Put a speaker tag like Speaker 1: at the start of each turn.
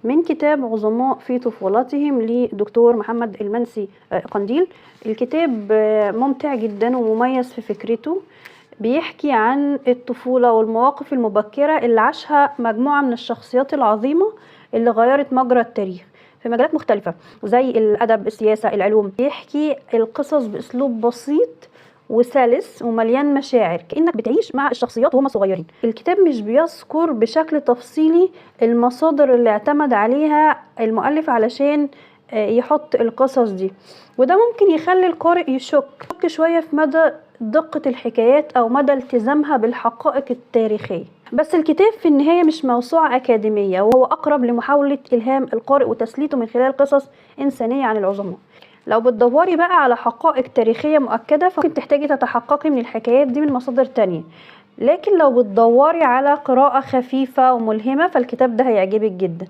Speaker 1: من كتاب عظماء في طفولتهم لدكتور محمد المنسي قنديل. الكتاب ممتع جدا ومميز في فكرته، بيحكي عن الطفولة والمواقف المبكرة اللي عاشها مجموعة من الشخصيات العظيمة اللي غيرت مجرى التاريخ في مجالات مختلفة زي الأدب، السياسة، العلوم. بيحكي القصص بأسلوب بسيط وسلس ومليان مشاعر، كأنك بتعيش مع الشخصيات وهم صغيرين. الكتاب مش بيذكر بشكل تفصيلي المصادر اللي اعتمد عليها المؤلف علشان يحط القصص دي، وده ممكن يخلي القارئ يشك شوية في مدى دقة الحكايات أو مدى التزامها بالحقائق التاريخية. بس الكتاب في النهاية مش موسوعة أكاديمية، وهو أقرب لمحاولة إلهام القارئ وتسليته من خلال قصص إنسانية عن العظماء. لو بتدوري بقى على حقائق تاريخية مؤكدة فممكن تحتاجي تتحققي من الحكايات دي من مصادر تانية، لكن لو بتدوري على قراءة خفيفة وملهمة فالكتاب ده هيعجبك جدا.